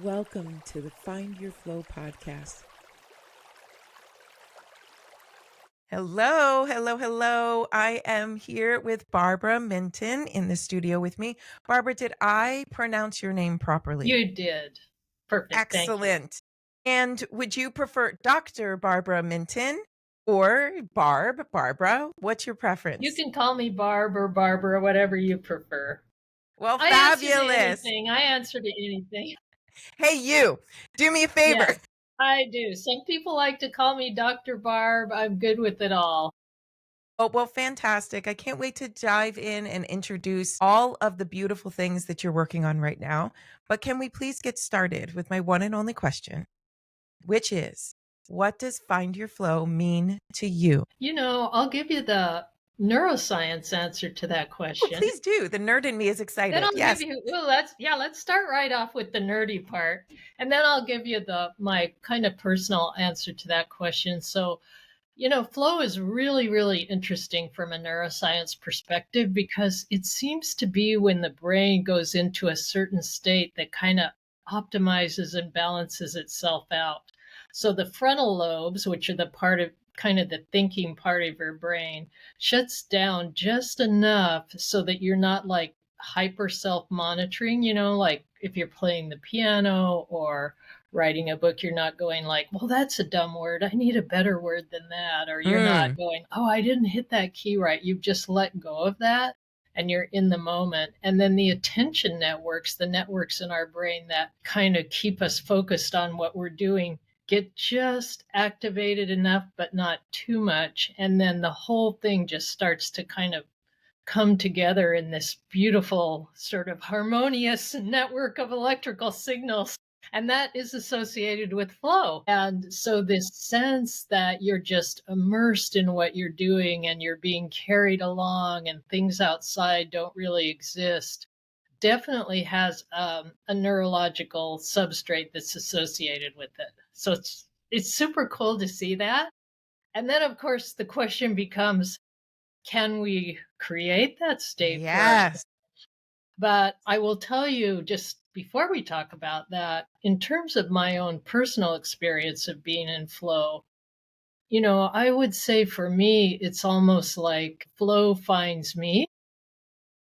Welcome to the Find Your Flow podcast. Hello. I am here with Barbara Minton in the studio with me. Barbara, did I pronounce your name properly? You did. Perfect. Thank you. Excellent. And would you prefer Dr. Barbara Minton or Barbara? What's your preference? You can call me Barb or Barbara, whatever you prefer. Well, I answer to fabulous. anything. I answer to anything. Hey, you, do me a favor. Yes, I do. Some people like to call me Dr. Barb. I'm good with it all. Oh, well, fantastic. I can't wait to dive in and introduce all of the beautiful things that you're working on right now. But can we please get started with my one and only question, which is, what does Find Your Flow mean to you? You know, I'll give you the neuroscience answer to that Oh, question. please do. The nerd in me is excited. Then I'll Yes. give you, let's start right off with the nerdy part. And then I'll give you my kind of personal answer to that question. So, you know, flow is really, really interesting from a neuroscience perspective because it seems to be when the brain goes into a certain state that kind of optimizes and balances itself out. So the frontal lobes, which are the part of kind of the thinking part of your brain, shuts down just enough so that you're not like hyper self monitoring, you know, like if you're playing the piano or writing a book, you're not going like, well, that's a dumb word. I need a better word than that. Or you're not going, oh, I didn't hit that key right. You've just let go of that and you're in the moment. And then the attention networks, the networks in our brain that kind of keep us focused on what we're doing, get just activated enough, but not too much. And then the whole thing just starts to kind of come together in this beautiful sort of harmonious network of electrical signals. And that is associated with flow. And so this sense that you're just immersed in what you're doing and you're being carried along and things outside don't really exist definitely has a neurological substrate that's associated with it. So it's super cool to see that. And then of course the question becomes, can we create that state for ourselves? Yes. But I will tell you just before we talk about that, in terms of my own personal experience of being in flow, you know, I would say for me, it's almost like flow finds me.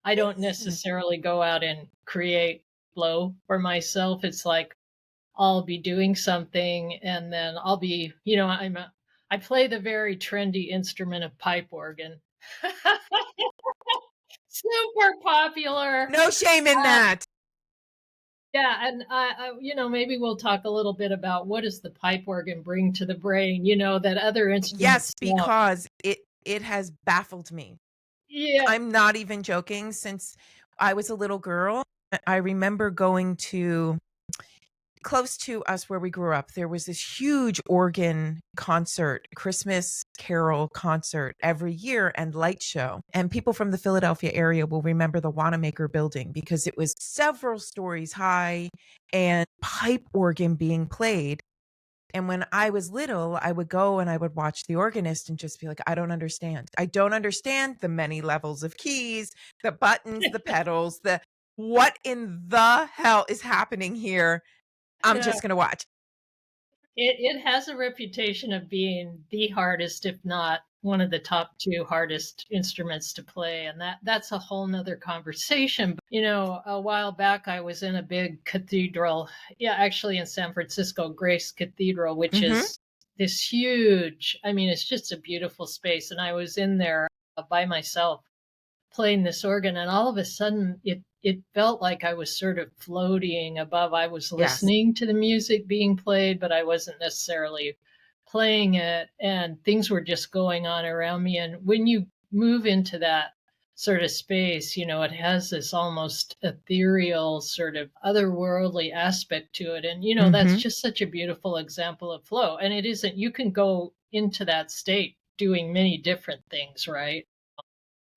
I don't necessarily go out and create flow for myself. It's like I'll be doing something and then I'll be, you know, I play the very trendy instrument of pipe organ. Super popular. No shame in that. Yeah, and you know, maybe we'll talk a little bit about what does the pipe organ bring to the brain, you know, that other instruments Yes, don't. because it has baffled me. Yeah. I'm not even joking. Since I was a little girl, I remember going to close to us where we grew up. There was this huge organ concert, Christmas carol concert every year and light show. And people from the Philadelphia area will remember the Wanamaker building because it was several stories high and pipe organ being played. And when I was little, I would go and I would watch the organist and just be like, I don't understand. I don't understand the many levels of keys, the buttons, the pedals, what in the hell is happening here? I'm Yeah. just going to watch. It has a reputation of being the hardest, if not one of the top two hardest instruments to play. And that's a whole nother conversation. But, you know, a while back, I was in a big cathedral. Yeah, actually in San Francisco, Grace Cathedral, which is this huge, I mean, it's just a beautiful space. And I was in there by myself playing this organ. And all of a sudden it felt like I was sort of floating above. I was listening to the music being played, but I wasn't necessarily playing it. And things were just going on around me. And when you move into that sort of space, you know, it has this almost ethereal sort of otherworldly aspect to it. And, you know, that's just such a beautiful example of flow. And it isn't, you can go into that state doing many different things, right?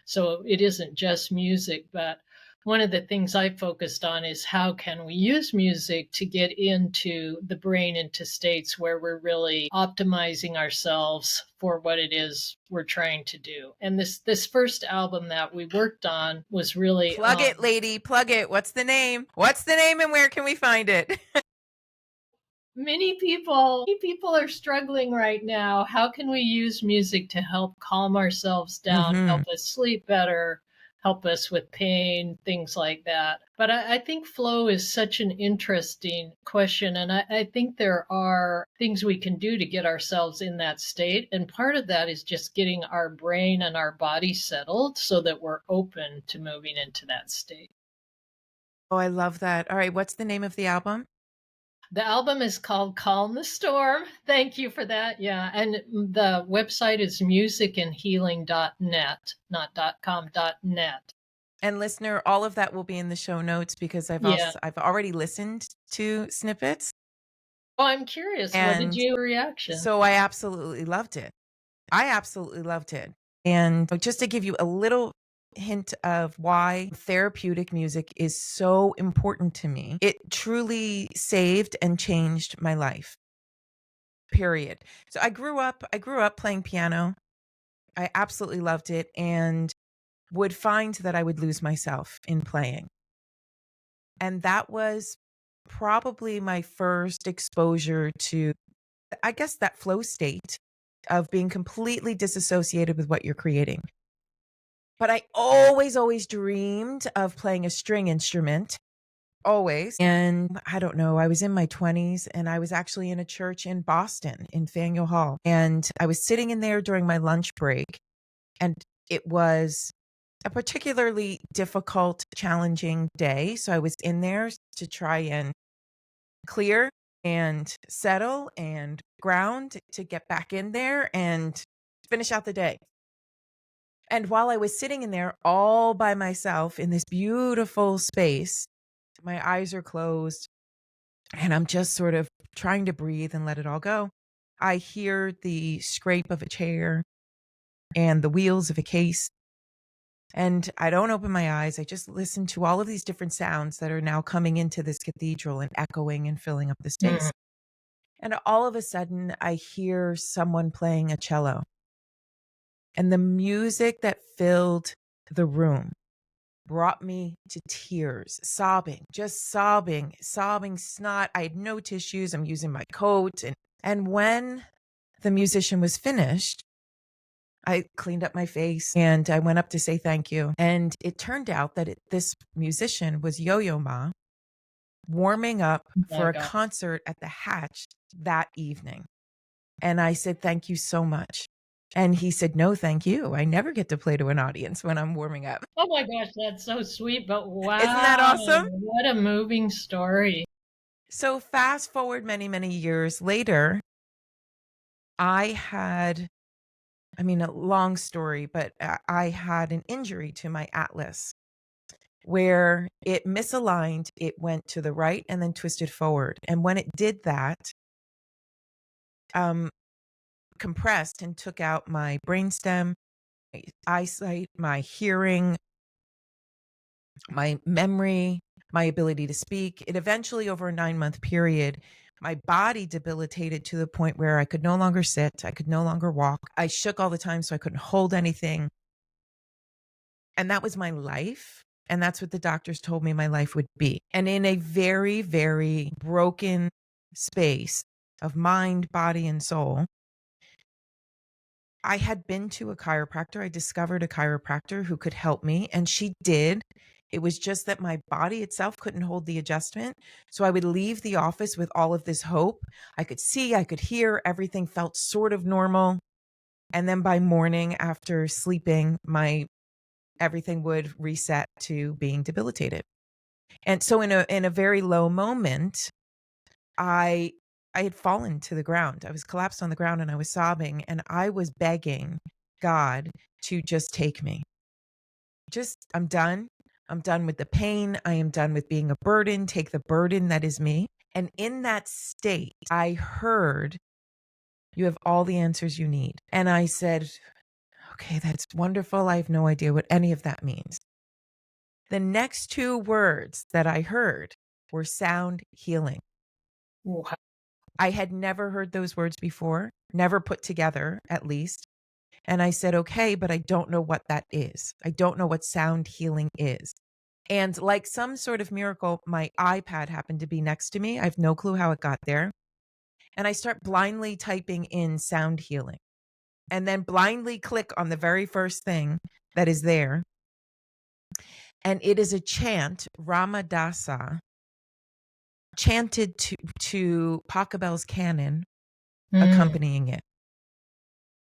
So it isn't just music, but one of the things I focused on is how can we use music to get into the brain, into states where we're really optimizing ourselves for what it is we're trying to do. And this first album that we worked on was really plug it, lady, plug it. What's the name? What's the name and where can we find it? Many people are struggling right now. How can we use music to help calm ourselves down, Hmm. help us sleep better, help us with pain, things like that? But I think flow is such an interesting question. And I think there are things we can do to get ourselves in that state. And part of that is just getting our brain and our body settled so that we're open to moving into that state. Oh, I love that. All right. What's the name of the album? The album is called Calm the Storm. Thank you for that. Yeah. And the website is musicandhealing.net, not .com, .net. And listener, all of that will be in the show notes because Yeah. I've already listened to snippets, Oh, I'm curious. What did and you reaction? so I absolutely loved it. I absolutely loved it. And just to give you a little hint of why therapeutic music is so important to me, it truly saved and changed my life. Period. So I grew up playing piano. I absolutely loved it and would find that I would lose myself in playing. And that was probably my first exposure to, I guess, that flow state of being completely disassociated with what you're creating. But I always dreamed of playing a string instrument, always. And I don't know, I was in my 20s and I was actually in a church in Boston, in Faneuil Hall. And I was sitting in there during my lunch break, and it was a particularly difficult, challenging day. So I was in there to try and clear and settle and ground to get back in there and finish out the day. And while I was sitting in there all by myself in this beautiful space, my eyes are closed and I'm just sort of trying to breathe and let it all go. I hear the scrape of a chair and the wheels of a case. And I don't open my eyes. I just listen to all of these different sounds that are now coming into this cathedral and echoing and filling up the Mm. space. And all of a sudden, I hear someone playing a cello. And the music that filled the room brought me to tears, sobbing, just sobbing, sobbing snot. I had no tissues. I'm using my coat. And when the musician was finished, I cleaned up my face and I went up to say thank you. And it turned out that this musician was Yo-Yo Ma warming up Oh my for a God. concert at the Hatch that evening. And I said, thank you so much. And he said, no, thank you. I never get to play to an audience when I'm warming up. Oh my gosh, that's so sweet. But Isn't that wow, awesome? what a moving story. So fast forward many years later, I had, I mean, a long story, but I had an injury to my atlas where it misaligned. It went to the right and then twisted forward. And when it did that, um, compressed and took out my brainstem, my eyesight, my hearing, my memory, my ability to speak. It eventually, over a 9-month period, my body debilitated to the point where I could no longer sit. I could no longer walk. I shook all the time, so I couldn't hold anything. And that was my life. And that's what the doctors told me my life would be. And in a very broken space of mind, body, and soul, I had been to a chiropractor. I discovered a chiropractor who could help me, and she did. It was just that my body itself couldn't hold the adjustment. So I would leave the office with all of this hope. I could see, I could hear, everything felt sort of normal. And then by morning, after sleeping, my everything would reset to being debilitated. And so in a very low moment, I I had fallen to the ground. I was collapsed on the ground and I was sobbing and I was begging God to just take me. Just I'm done. I'm done with the pain. I am done with being a burden. Take the burden that is me. And in that state, I heard, you have all the answers you need. And I said, okay, that's wonderful. I have no idea what any of that means. The next two words that I heard were sound healing. Wow. I had never heard those words before, never put together, at least. And I said, okay, but I don't know what that is. I don't know what sound healing is. And like some sort of miracle, my iPad happened to be next to me. I have no clue how it got there. and I start blindly typing in sound healing and then blindly click on the very first thing that is there. And it is a chant, Ramadasa, chanted to Pachelbel's canon, Mm. accompanying it.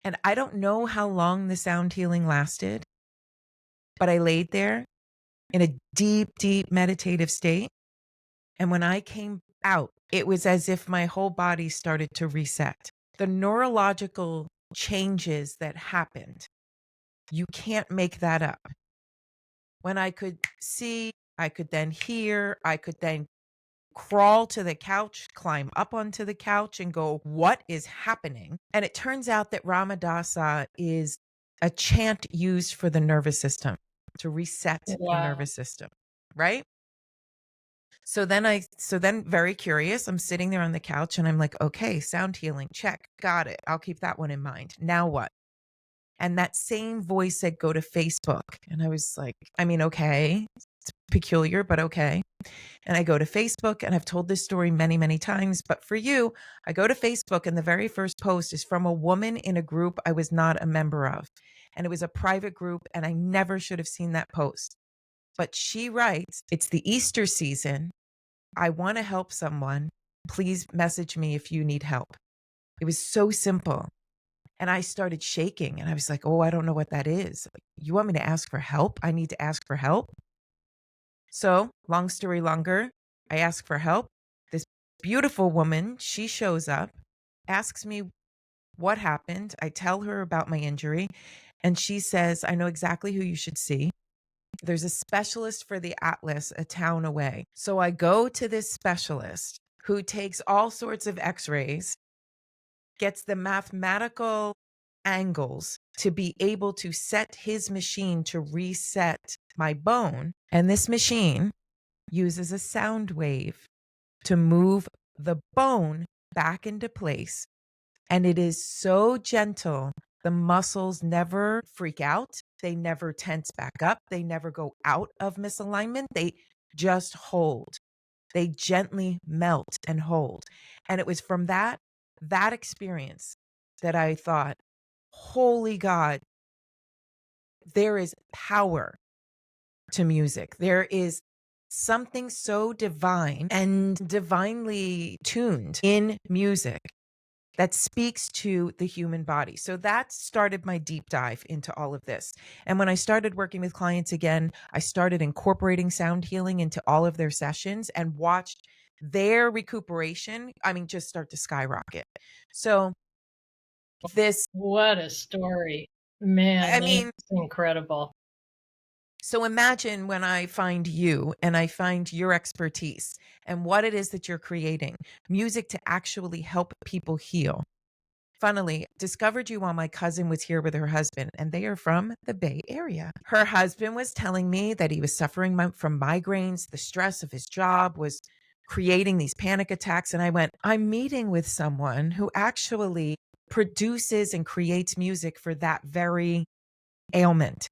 And I don't know how long the sound healing lasted, but I laid there in a deep, deep meditative state. And when I came out, it was as if my whole body started to reset. The neurological changes that happened, you can't make that up. When I could see, I could then hear, I could then crawl to the couch, climb up onto the couch and go, what is happening? And it turns out that Ramadasa is a chant used for the nervous system to reset the Wow. nervous system, right? So then very curious, I'm sitting there on the couch and I'm like, okay, sound healing, check, got it. I'll keep that one in mind. Now what? And that same voice said, go to Facebook. And I was like, I mean, okay, it's peculiar, but okay. And I go to Facebook, and I've told this story many, many times. But for you, I go to Facebook, and the very first post is from a woman in a group I was not a member of. And it was a private group, and I never should have seen that post. But she writes, it's the Easter season. I want to help someone. Please message me if you need help. It was so simple. And I started shaking, and I was like, oh, I don't know what that is. You want me to ask for help? I need to ask for help. So, long story longer, I ask for help. This beautiful woman, she shows up, asks me what happened. I tell her about my injury, and she says, I know exactly who you should see. There's a specialist for the Atlas a town away. So I go to this specialist who takes all sorts of x-rays, gets the mathematical angles to be able to set his machine to reset my bone. And this machine uses a sound wave to move the bone back into place. And it is so gentle. The muscles never freak out. They never tense back up. They never go out of misalignment. They just hold. They gently melt and hold. And it was from that experience that I thought, holy God, there is power to music. There is something so divine and divinely tuned in music that speaks to the human body. So that started my deep dive into all of this. And when I started working with clients again, I started incorporating sound healing into all of their sessions and watched their recuperation, just start to skyrocket. So this, What a story. Man, I mean, that's incredible. so imagine when I find you and I find your expertise and what it is that you're creating, music to actually help people heal. Funnily, discovered you while my cousin was here with her husband, and they are from the Bay Area. Her husband was telling me that he was suffering from migraines. The stress of his job was creating these panic attacks. And I went, I'm meeting with someone who actually produces and creates music for that very ailment.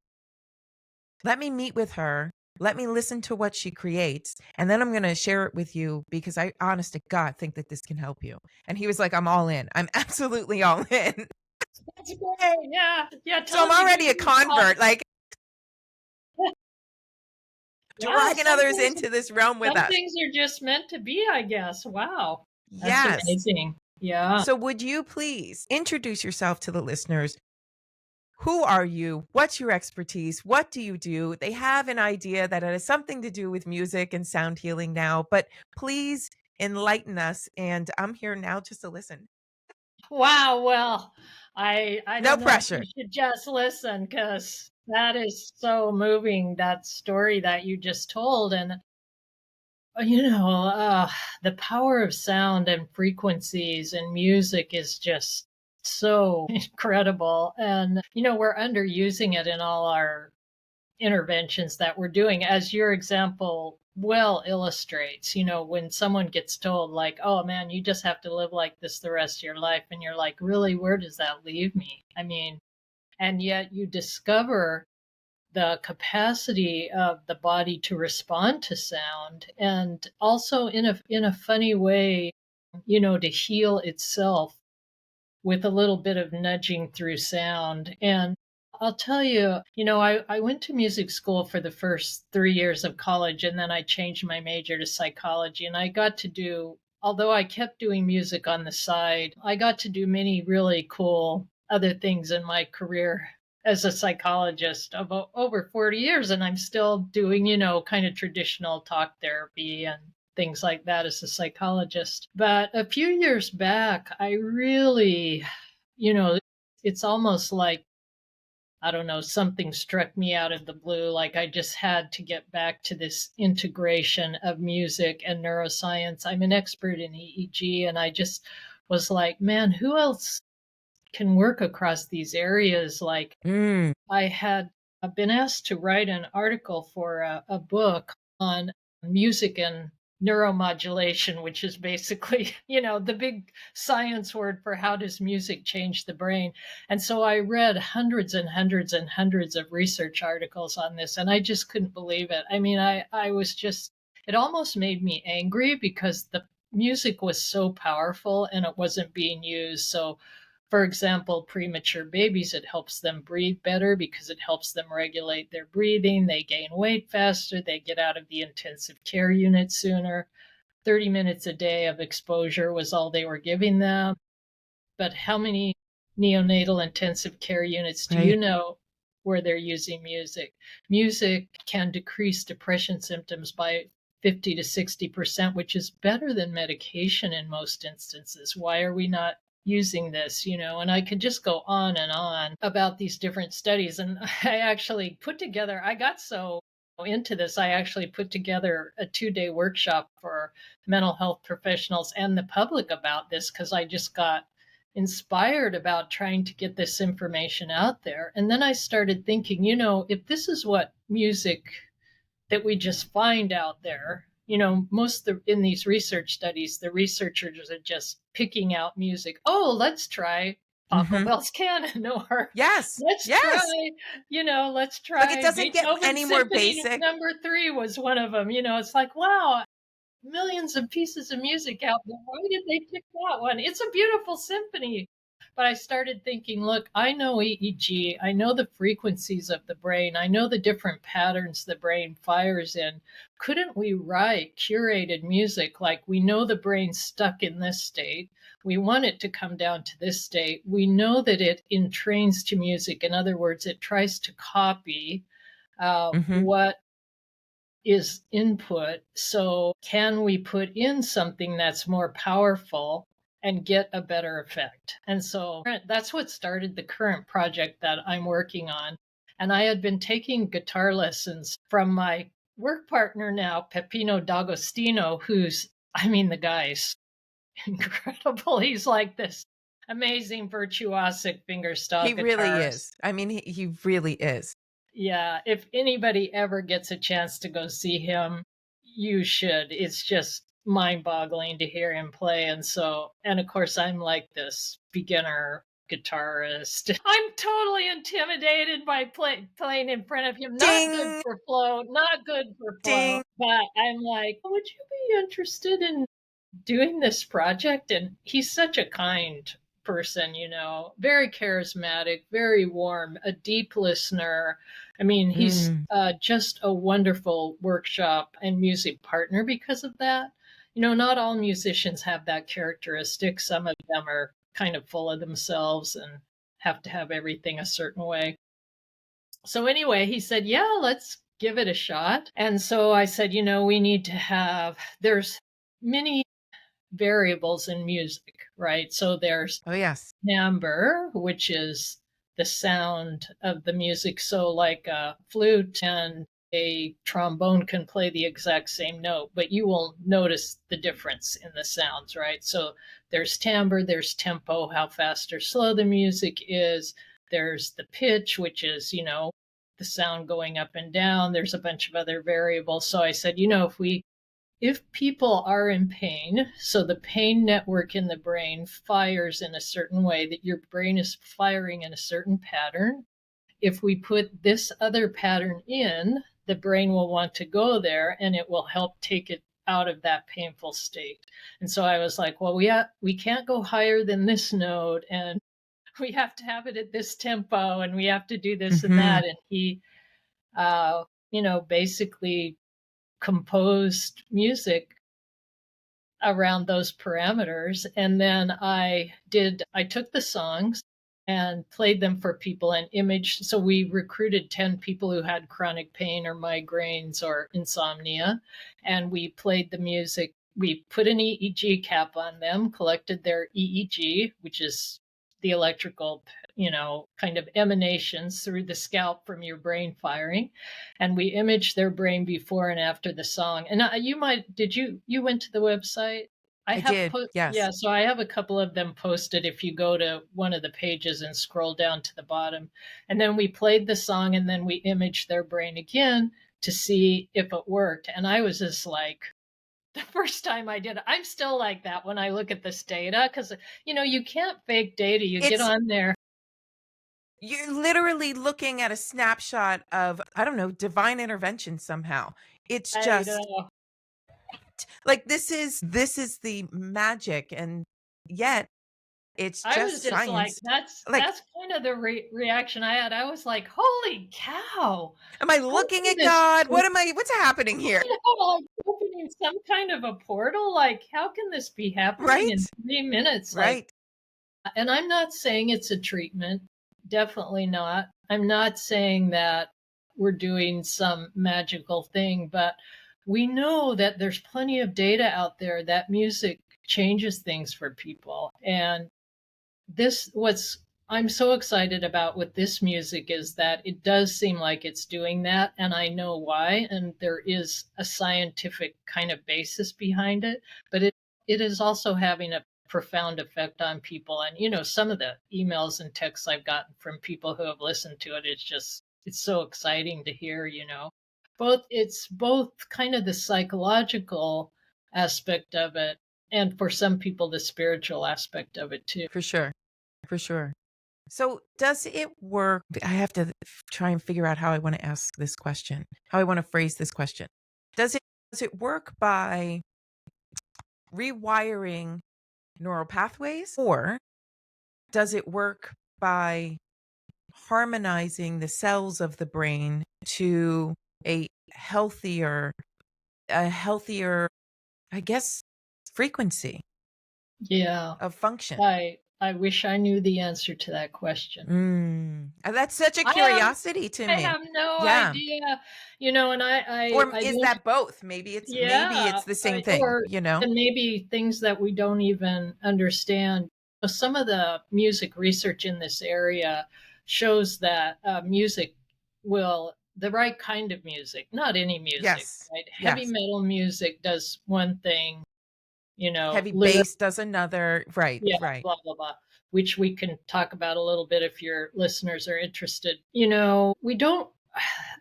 Let me meet with her. Let me listen to what she creates. And then I'm going to share it with you because I, honest to God, think that this can help you. And he was like, I'm all in. I'm absolutely all in. That's great. Yeah. Yeah. So Tell I'm him to give already a you a call. convert, like Yeah. dragging others into this realm with Some us. things are just meant to be, I guess. Wow. That's Yes. amazing. Yeah. So would you please introduce yourself to the listeners? Who are you? What's your expertise? What do you do? They have an idea that it has something to do with music and sound healing now, but please enlighten us. And I'm here now just to listen. Wow. Well, I No don't know if you pressure. should just listen because that is so moving, that story that you just told. And you know, the power of sound and frequencies and music is just so incredible. And, you know, we're underusing it in all our interventions that we're doing, as your example well illustrates. You know, when someone gets told, like, oh man, you just have to live like this the rest of your life. And you're like, really, where does that leave me? I mean, and yet you discover the capacity of the body to respond to sound, and also in a funny way, to heal itself with a little bit of nudging through sound. And I'll tell you, I went to music school for the first 3 years of college, and then I changed my major to psychology. And I got to do, although I kept doing music on the side, I got to do many really cool other things in my career as a psychologist of over 40 years. And I'm still doing, kind of traditional talk therapy and things like that as a psychologist. But a few years back, I really, you know, it's almost like, I don't know, something struck me out of the blue. Like I just had to get back to this integration of music and neuroscience. I'm an expert in EEG, and I just was like, man, who else can work across these areas? Like Mm. I had been asked to write an article for a book on music and neuromodulation, which is basically, the big science word for how does music change the brain. And so I read hundreds and hundreds and hundreds of research articles on this, and I just couldn't believe it. I mean, I was just, it almost made me angry because the music was so powerful and it wasn't being used. So for example, premature babies, it helps them breathe better because it helps them regulate their breathing. They gain weight faster. They get out of the intensive care unit sooner. 30 minutes a day of exposure was all they were giving them. But how many neonatal intensive care units do you Right. know where they're using music? Music can decrease depression symptoms by 50 to 60%, which is better than medication in most instances. Why are we not using this? And I could just go on and on about these different studies. And I actually put together, I got so into this, I actually put together a 2-day workshop for mental health professionals and the public about this because I just got inspired about trying to get this information out there. And then I started thinking, if this is what music that we just find out there, in these research studies, the researchers are just picking out music. Oh, let's try Paco Hmm. Bell's Canon, or Yes. let's try, Yes. let's Like it try doesn't get Beethoven's any more Symphony basic. Number 3 was one of them. It's like, wow, millions of pieces of music out there. Why did they pick that one? It's a beautiful symphony. But I started thinking, look, I know EEG. I know the frequencies of the brain. I know the different patterns the brain fires in. Couldn't we write curated music like we know the brain's stuck in this state? We want it to come down to this state. We know that it entrains to music. In other words, it tries to copy Hmm. what is input. So, can we put in something that's more powerful and get a better effect? And so that's what started the current project that I'm working on. And I had been taking guitar lessons from my work partner now, Peppino D'Agostino, the guy's incredible. He's like this amazing virtuosic fingerstyle He really guitarist. is. I mean, he really is. Yeah, if anybody ever gets a chance to go see him, you should. It's just mind-boggling to hear him play. And of course, I'm like this beginner guitarist. I'm totally intimidated by playing in front of him. Not good Ding, for flow, not good for flow. ding. But I'm like, would you be interested in doing this project? And he's such a kind person, very charismatic, very warm, a deep listener. He's Mm. just a wonderful workshop and music partner because of that. Not all musicians have that characteristic. Some of them are kind of full of themselves and have to have everything a certain way. So, anyway, he said, yeah, let's give it a shot. And so I said, we need to there's many variables in music, right? So there's Oh, yes. timbre, which is the sound of the music. So, like a flute and a trombone can play the exact same note, but you will notice the difference in the sounds, right? So, there's timbre, there's tempo, how fast or slow the music is. There's the pitch, which is, the sound going up and down. There's a bunch of other variables. So I said, if people are in pain, so the pain network in the brain fires in a certain way, that your brain is firing in a certain pattern. If we put this other pattern in, the brain will want to go there and it will help take it out of that painful state. And so I was like, well, we can't go higher than this note, and we have to have it at this tempo, and we have to do this and Hmm. that. And he, basically composed music around those parameters. And then I took the songs and played them for people and imaged. So we recruited 10 people who had chronic pain or migraines or insomnia. And we played the music. We put an EEG cap on them, collected their EEG, which is the electrical, kind of emanations through the scalp from your brain firing. And we imaged their brain before and after the song. And you went to the website? I I have did. put, Yes. yeah, so I have a couple of them posted if you go to one of the pages and scroll down to the bottom. And then we played the song and then we imaged their brain again to see if it worked. And I was just like, the first time I did it, I'm still like that when I look at this data because, you can't fake data. You get It's on there. You're literally looking at a snapshot of, I don't know, divine intervention somehow. It's I just know. like this is the magic, and yet it's I was just just like, science. that's Like, that's kind of the reaction I had. I was like, "Holy cow! am I How looking can at this God? be?" What's happening here? Like opening some kind of a portal? Like, how can this be happening Right? in 3 minutes? Like, Right. and I'm not saying it's a treatment. Definitely not. I'm not saying that we're doing some magical thing, but we know that there's plenty of data out there that music changes things for people. And this what's I'm so excited about with this music is that it does seem like it's doing that, and I know why, and there is a scientific kind of basis behind it, but it is also having a profound effect on people. And some of the emails and texts I've gotten from people who have listened to it, it's so exciting to hear. It's both kind of the psychological aspect of it, and for some people the spiritual aspect of it too. For sure. For sure. So, does it work? I have to try and figure out how I want to ask this question, how I want to phrase this question. Does it work by rewiring neural pathways, or does it work by harmonizing the cells of the brain to a healthier, I guess, frequency Yeah, of function? I wish I knew the answer to that question. That's such a I have curiosity to I me. have no Yeah. idea, and Or I is don't. that both? Maybe it's Yeah, the same thing, or and maybe things that we don't even understand. Some of the music research in this area shows that the right kind of music, not any music, Yes. right? Heavy Yes. metal music does one thing, Heavy lyric. bass does another. Right, Yeah, right. blah, blah, blah, which we can talk about a little bit if your listeners are interested.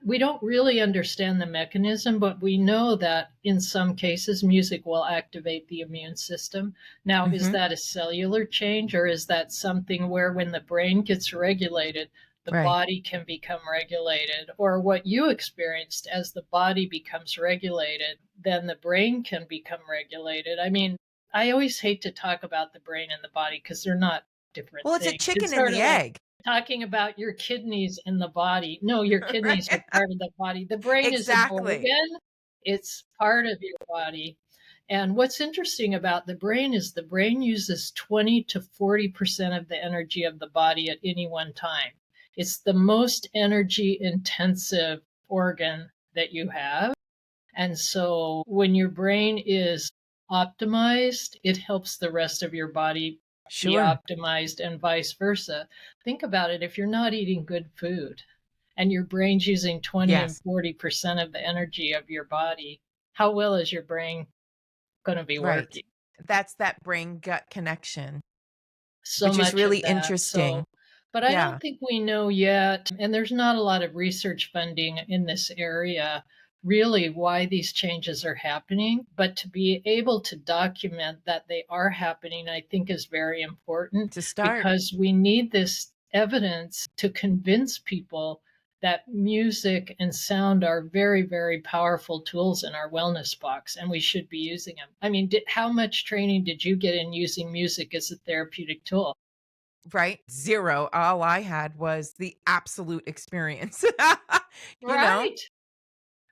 We don't really understand the mechanism, but we know that in some cases music will activate the immune system. Now, is Mhm. that a cellular change, or is that something where when the brain gets regulated, the Right. body can become regulated? Or what you experienced, as the body becomes regulated, then the brain can become regulated. I mean, I always hate to talk about the brain and the body because they're not different Well, it's a things. chicken It's and sort the of like egg. talking about your kidneys in the body. No, your kidneys are Right. part of the body. The brain is an Exactly. organ, it's part of your body. And what's interesting about the brain is the brain uses 20 to 40% of the energy of the body at any one time. It's the most energy intensive organ that you have. And so when your brain is optimized, it helps the rest of your body be Sure. optimized and vice versa. Think about it. If you're not eating good food and your brain's using 20 and Yes. 40% of the energy of your body, how well is your brain going to be Right. working? That's that brain gut connection, So which is much really of that. interesting. But I Yeah. don't think we know yet, and there's not a lot of research funding in this area, really why these changes are happening. But to be able to document that they are happening, I think is very important To start. because we need this evidence to convince people that music and sound are very, very powerful tools in our wellness box, and we should be using them. I mean, how much training did you get in using music as a therapeutic tool? Right? 0. All I had was the absolute experience. You know? Right.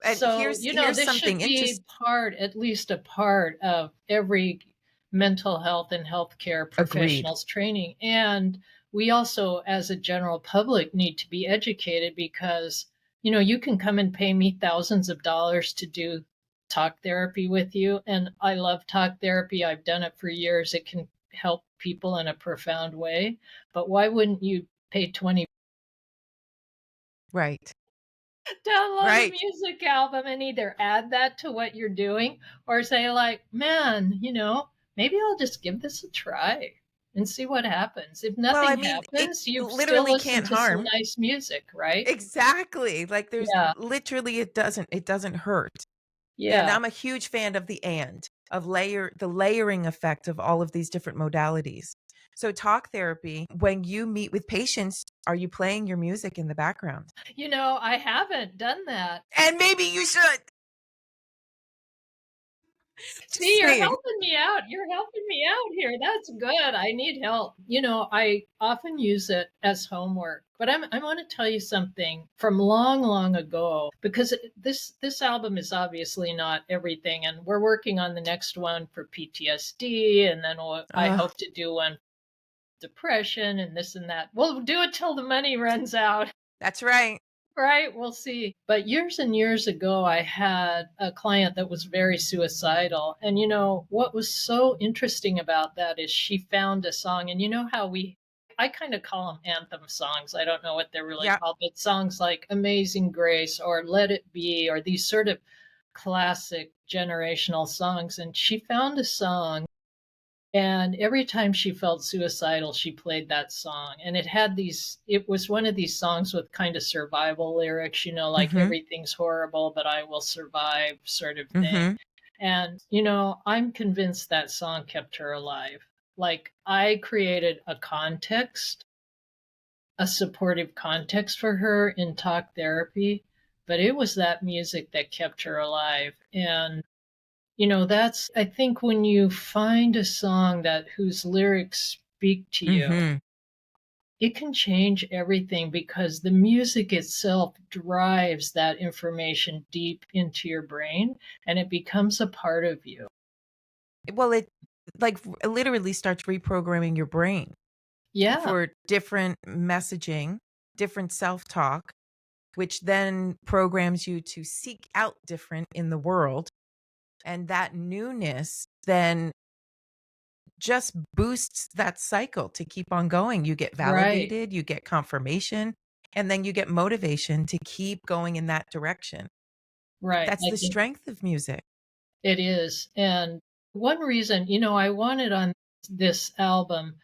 And So, here's this something should be interesting. at least a part of every mental health and healthcare Agreed. professionals training. And we also, as a general public, need to be educated because, you can come and pay me thousands of dollars to do talk therapy with you. And I love talk therapy. I've done it for years. It can help people in a profound way. But why wouldn't you pay 20 Right. download a Right. music album and either add that to what you're doing or say like, man, maybe I'll just give this a try and see what happens. If Well, I nothing mean, it happens, you still literally listen can't to some harm. nice music, right? Exactly. Like, there's Yeah. literally, it doesn't hurt. And Yeah. I'm a huge fan of the layering effect of all of these different modalities. So talk therapy, when you meet with patients, are you playing your music in the background? I haven't done that. And maybe you should. See, Just you're saying. helping me out. You're helping me out here. That's good. I need help. I often use it as homework. But I want to tell you something from long, long ago because this album is obviously not everything, and we're working on the next one for PTSD, and then I Oh, hope to do one for depression and this and that. We'll do it till the money runs out. that's right. Right, we'll see. But years and years ago, I had a client that was very suicidal. And what was so interesting about that is she found a song, and you know how I kind of call them anthem songs. I don't know what they're really Yeah. called, but songs like Amazing Grace or Let It Be, or these sort of classic generational songs. And she found a song, and every time she felt suicidal, she played that song. And it was one of these songs with kind of survival lyrics, like Mhm. everything's horrible, but I will survive sort of thing. Mhm. And, I'm convinced that song kept her alive. Like I created a supportive context for her in talk therapy, but it was that music that kept her alive. And that's, I think, when you find a song that whose lyrics speak to you, Mhm. it can change everything because the music itself drives that information deep into your brain and it becomes a part of you. Well, it, like, literally starts reprogramming your brain Yeah, for different messaging, different self-talk, which then programs you to seek out different in the world. And that newness then just boosts that cycle to keep on going. You get right, validated, you get confirmation, and then you get motivation to keep going in that direction. right. That's I the think strength of music. it is. And one reason, I wanted on this album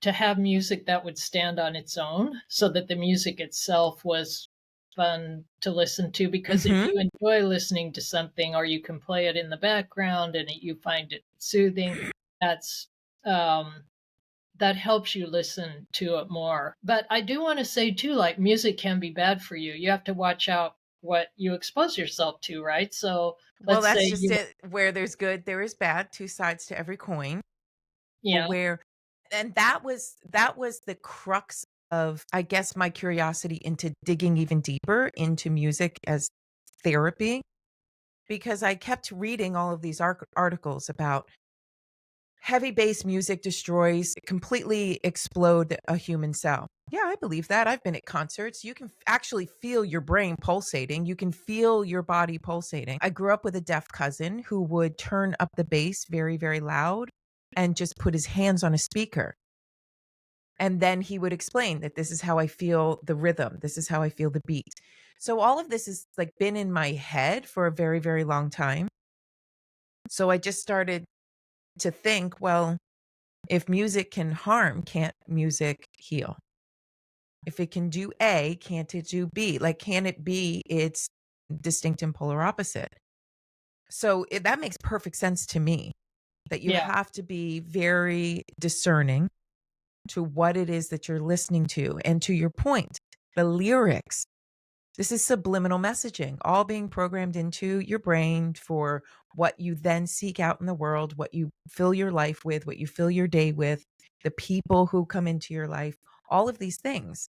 to have music that would stand on its own so that the music itself was fun to listen to, because if Mhm. you enjoy listening to something or you can play it in the background and you find it soothing, that's um that helps you listen to it more. But I do want to say too, like, music can be bad for you. You have to watch out what you expose yourself to, right? So Well, let's say that's just you it. Where there's good, there is bad, two sides to every coin. Or yeah, where, and that was the crux of, I guess, my curiosity into digging even deeper into music as therapy, because I kept reading all of these articles about heavy bass music destroys, completely explode a human cell. Yeah, I believe that. I've been at concerts. You can actually feel your brain pulsating. You can feel your body pulsating. I grew up with a deaf cousin who would turn up the bass very, very loud and just put his hands on a speaker. And then he would explain that this is how I feel the rhythm. This is how I feel the beat. So all of this has like been in my head for a very, very long time. So I just started to think, well, if music can harm, can't music heal? If it can do A, can't it do B? Like, can it be its distinct and polar opposite? So that makes perfect sense to me, that you yeah, have to be very discerning to what it is that you're listening to. And to your point, the lyrics. This is subliminal messaging, all being programmed into your brain for what you then seek out in the world, what you fill your life with, what you fill your day with, the people who come into your life, all of these things,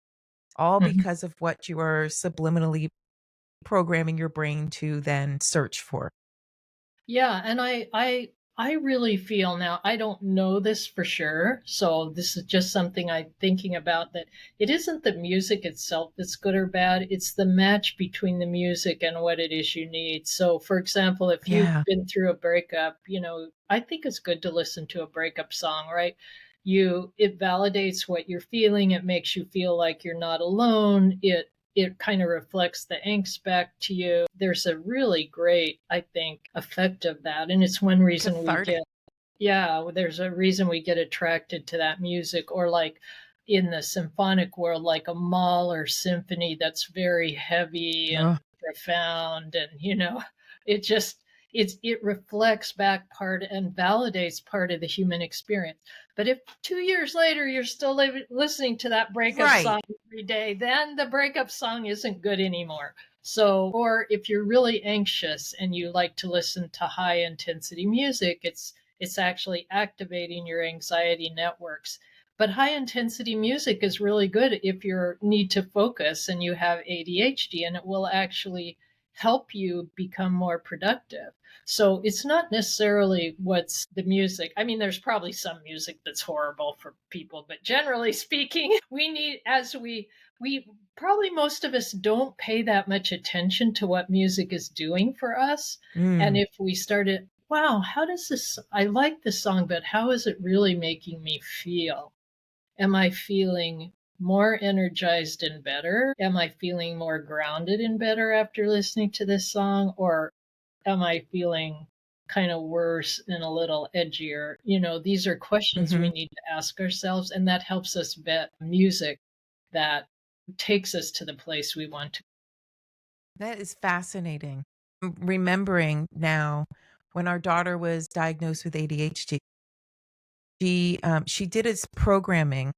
all Mhm. because of what you are subliminally programming your brain to then search for. Yeah, and I really feel now, I don't know this for sure, so this is just something I'm thinking about, that it isn't the music itself that's good or bad, it's the match between the music and what it is you need. So, for example, if you've Yeah. been through a breakup, I think it's good to listen to a breakup song, right? It validates what you're feeling, it makes you feel like you're not alone, it kind of reflects the angst back to you. There's a really great, I think, effect of that. And it's one reason we Cathartic. get, yeah, there's a reason we get attracted to that music, or like in the symphonic world, like a Mahler symphony that's very heavy and Oh, profound. And, it just, it reflects back part and validates part of the human experience. But if 2 years later you're still listening to that breakup right. song every day, then the breakup song isn't good anymore. So, or if you're really anxious and you like to listen to high intensity music, it's actually activating your anxiety networks. But high intensity music is really good if you need to focus and you have ADHD, and it will actually help you become more productive. So it's not necessarily what's the music. I mean, there's probably some music that's horrible for people, but generally speaking, we need, as we probably, most of us don't pay that much attention to what music is doing for us. And Mm, if we started, wow, how does this, I like this song, but how is it really making me feel? Am I feeling more energized and better? Am I feeling more grounded and better after listening to this song? Or am I feeling kind of worse and a little edgier? These are questions we mhm. need to ask ourselves, and that helps us vet music that takes us to the place we want to. That is fascinating. Remembering now when our daughter was diagnosed with ADHD, she did its programming.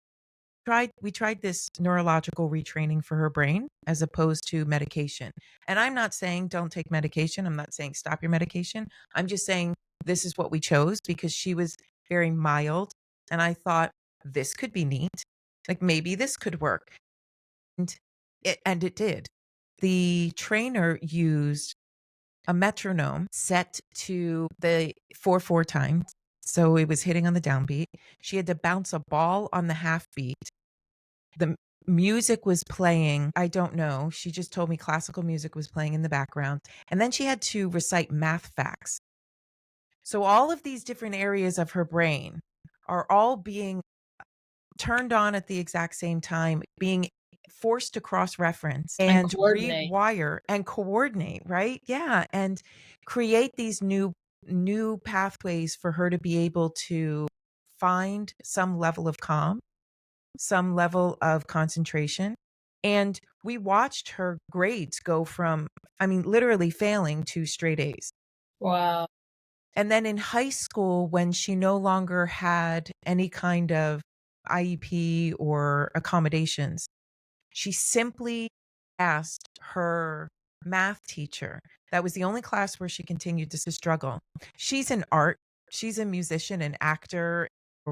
We tried this neurological retraining for her brain as opposed to medication. And I'm not saying don't take medication. I'm not saying stop your medication. I'm just saying this is what we chose because she was very mild. And I thought this could be neat. Like maybe this could work. And it did. The trainer used a metronome set to the 4/4 time. So it was hitting on the downbeat. She had to bounce a ball on the half beat. The music was playing, I don't know, she just told me classical music was playing in the background, and then she had to recite math facts. So all of these different areas of her brain are all being turned on at the exact same time, being forced to cross reference And and coordinate. rewire and coordinate, right? Yeah, and create these new pathways for her to be able to find some level of calm, some level of concentration. And we watched her grades go from, I mean, literally failing to straight A's. Wow. And then in high school, when she no longer had any kind of IEP or accommodations, she simply asked her math teacher. That was the only class where she continued to struggle. She's an art, she's a musician, an actor,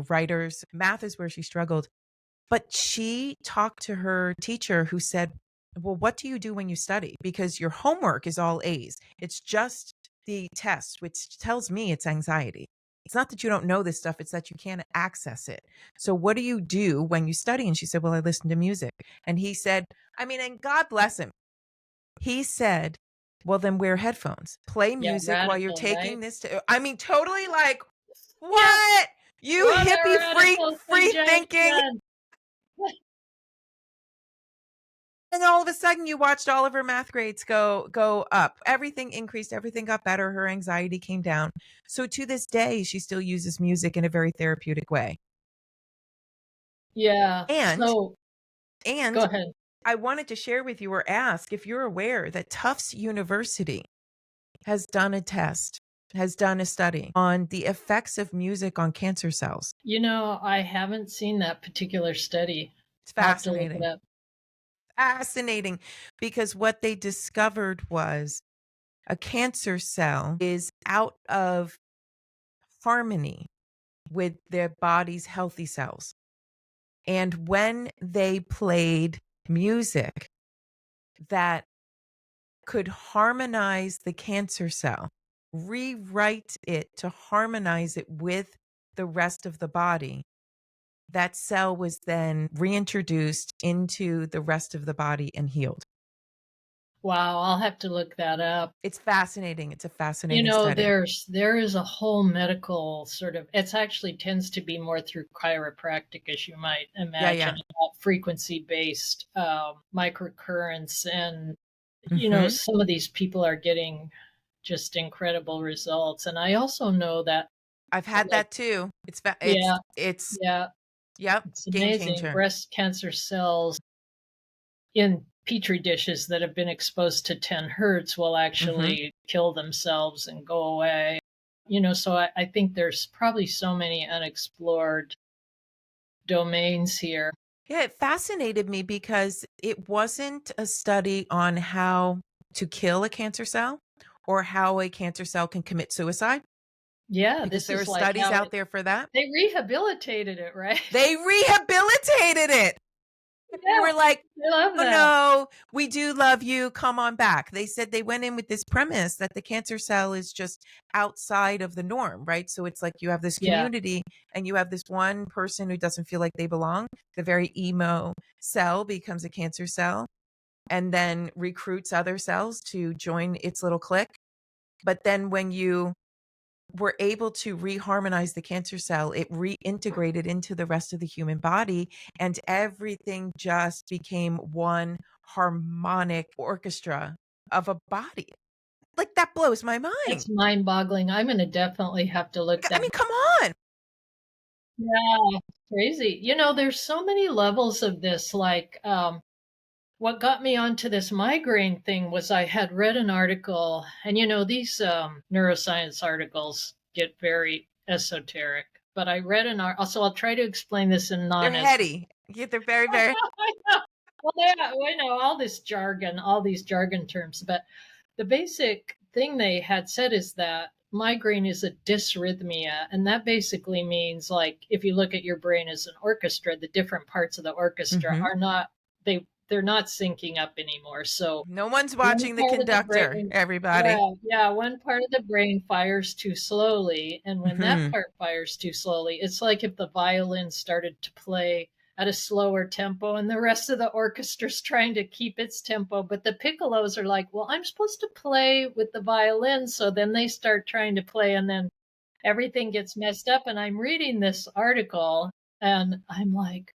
writers. Math is where she struggled. But she talked to her teacher who said, "Well, what do you do when you study? Because your homework is all A's. It's just the test, which tells me it's anxiety. It's not that you don't know this stuff, it's that you can't access it. So what do you do when you study?" And she said, "Well, I listen to music." And he said, I mean, and God bless him. He said, "Well, then wear headphones. Play Yeah, music while you're radical, taking right? this." I mean, totally like, Yeah, what? You what a hippie freak, radical free thinking. suggestion. And all of a sudden you watched all of her math grades go up. Everything increased, everything got better, her anxiety came down. So to this day, she still uses music in a very therapeutic way. Yeah, And so go and ahead. I wanted to share with you or ask if you're aware that Tufts University has done a test, has done a study on the effects of music on cancer cells. I haven't seen that particular study. It's I'll have to look it fascinating. up. fascinating because what they discovered was a cancer cell is out of harmony with their body's healthy cells. And when they played music that could harmonize the cancer cell, rewrite it to harmonize it with the rest of the body, that cell was then reintroduced into the rest of the body and healed. Wow, I'll have to look that up. It's fascinating. It's a You fascinating know, study. there is a whole medical sort of, it's actually tends to be more through chiropractic, as you might Yeah, imagine, yeah. about frequency-based microcurrents. And, Mhm. some of these people are getting just incredible results. And I also know that, I've had like, that too. yeah, It's yeah, yep, it's game amazing. changer. Breast cancer cells in petri dishes that have been exposed to 10 hertz will Mhm. actually kill themselves and go away. So I think there's probably so many unexplored domains here. Yeah, it fascinated me because it wasn't a study on how to kill a cancer cell or how a cancer cell can commit suicide, Yeah, because this there are is like studies how out there for that. they rehabilitated it, right? They rehabilitated it. They Yeah, were like, I love "Oh, that. no, we do love you, come on back." They said they went in with this premise that the cancer cell is just outside of the norm, right? So it's like you have this Yeah, community and you have this one person who doesn't feel like they belong. The very emo cell becomes a cancer cell and then recruits other cells to join its little clique. But then when you were able to reharmonize the cancer cell, it reintegrated into the rest of the human body, and everything just became one harmonic orchestra of a body. Like, that blows my mind. that's mind-boggling. I'm gonna definitely have to look I that. mean, come on. Yeah, crazy. There's so many levels of this, like, what got me onto this migraine thing was I had read an article, and these neuroscience articles get very esoteric. But I read an article, so I'll try to explain this in They're non as. heady. Yeah, they're very, very Well, yeah, I know all this jargon, all these jargon terms, but the basic thing they had said is that migraine is a dysrhythmia, and that basically means, like, if you look at your brain as an orchestra, the different parts of the orchestra Mhm. are not they're not syncing up anymore. So No one's one watching the part of the conductor, brain, everybody. yeah, yeah, one part of the brain fires too slowly, and when that Mhm. part fires too slowly, it's like if the violin started to play at a slower tempo and the rest of the orchestra's trying to keep its tempo, but the piccolos are like, well, I'm supposed to play with the violin, so then they start trying to play, and then everything gets messed up. And I'm reading this article and I'm like,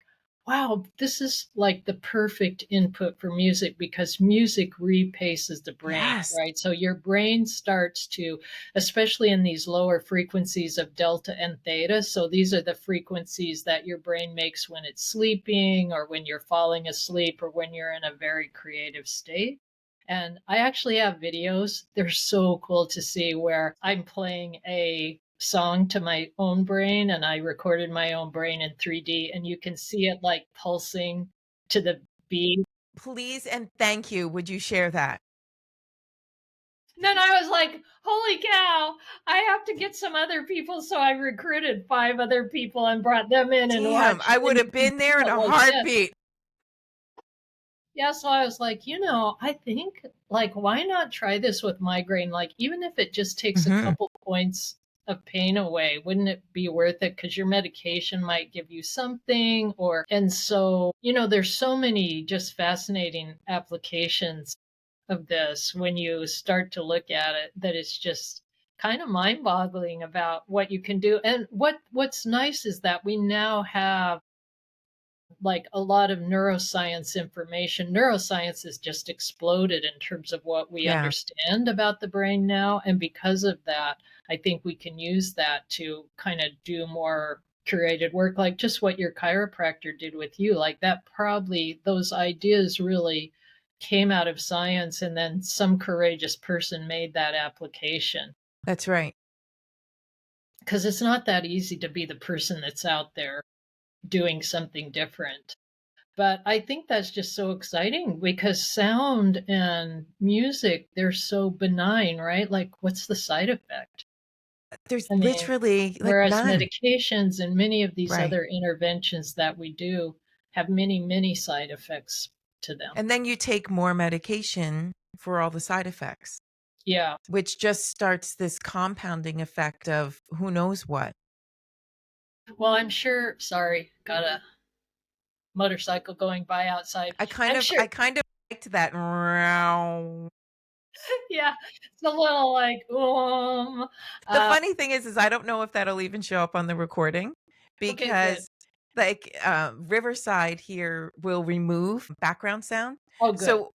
wow, this is like the perfect input for music, because music repaces the brain, Yes. right? So your brain starts to, especially in these lower frequencies of delta and theta. So these are the frequencies that your brain makes when it's sleeping or when you're falling asleep or when you're in a very creative state. And I actually have videos. They're so cool to see, where I'm playing a song to my own brain and I recorded my own brain in 3D, and you can see it like pulsing to the beat. Please and thank you. Would you share that? And then I was like, holy cow, I have to get some other people. So I recruited 5 other people and brought them in and Damn, watched, I and would you have can been see there in it a like this. heartbeat. Yeah, so I was like, I think, like, why not try this with migraine? Like, even if it just takes a Mhm. couple points of pain away, wouldn't it be worth it? Because your medication might give you something, and so, there's so many just fascinating applications of this when you start to look at it, that it's just kind of mind-boggling about what you can do. And what's nice is that we now have, like, a lot of neuroscience information. Neuroscience has just exploded in terms of what we Yeah, understand about the brain now. And because of that, I think we can use that to kind of do more curated work, like just what your chiropractor did with you. Like, that probably, those ideas really came out of science, and then some courageous person made that application. that's right. Because it's not that easy to be the person that's out there doing something different. But I think that's just so exciting because sound and music, they're so benign, right? Like, what's the side effect? There's I mean, literally, like, whereas none, medications and many of these right? other interventions that we do have many, many side effects to them. And then you take more medication for all the side effects, Yeah. which just starts this compounding effect of who knows what. Well, I'm sure, sorry, got a motorcycle going by outside. I'm sure, I kind of liked that. yeah, it's a little like, The uh, funny thing is I don't know if that'll even show up on the recording okay, good. because, like, Riverside here will remove background sound. Oh, good. So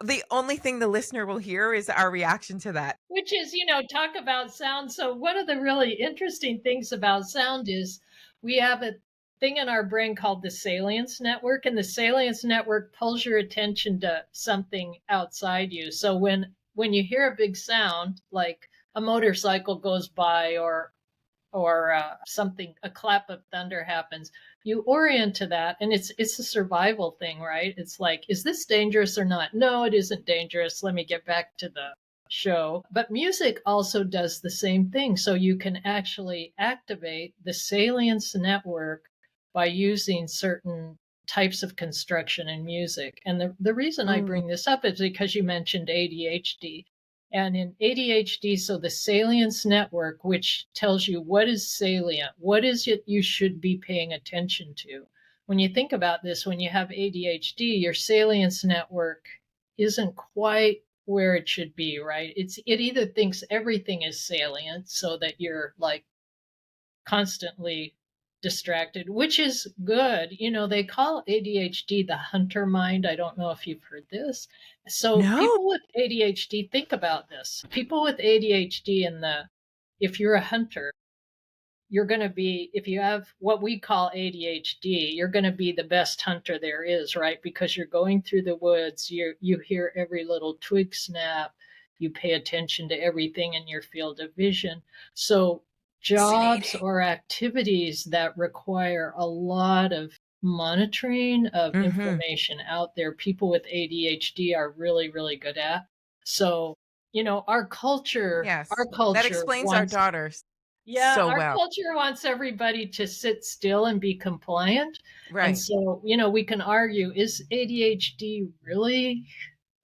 the only thing the listener will hear is our reaction to that. Which is, talk about sound. So, one of the really interesting things about sound is we have a thing in our brain called the salience network, and the salience network pulls your attention to something outside you. So, when you hear a big sound, like a motorcycle goes by or something, a clap of thunder happens, you orient to that, and it's a survival thing, right? It's like, is this dangerous or not? No, it isn't dangerous. Let me get back to the show. But music also does the same thing, so you can actually activate the salience network by using certain types of construction in music. And the reason I Ooh, bring this up is because you mentioned ADHD. And in ADHD, so the salience network, which tells you what is salient, what is it you should be paying attention to. When you think about this, when you have ADHD, your salience network isn't quite where it should be, right? It either thinks everything is salient so that you're like constantly distracted, which is good. They call ADHD the hunter mind. I don't know if you've heard this. So no. people with ADHD, think about this. People with ADHD if you're a hunter, you're going to be, if you have what we call ADHD, you're going to be the best hunter there is, right? Because you're going through the woods, you hear every little twig snap, you pay attention to everything in your field of vision. So jobs Fascinating. or activities that require a lot of monitoring of Hmm. information out there, people with ADHD are really, really good at. So, our culture, Yes. our That culture explains our wants daughters yeah, so our well. culture wants everybody to sit still and be compliant. And Right. so, we can argue, is ADHD really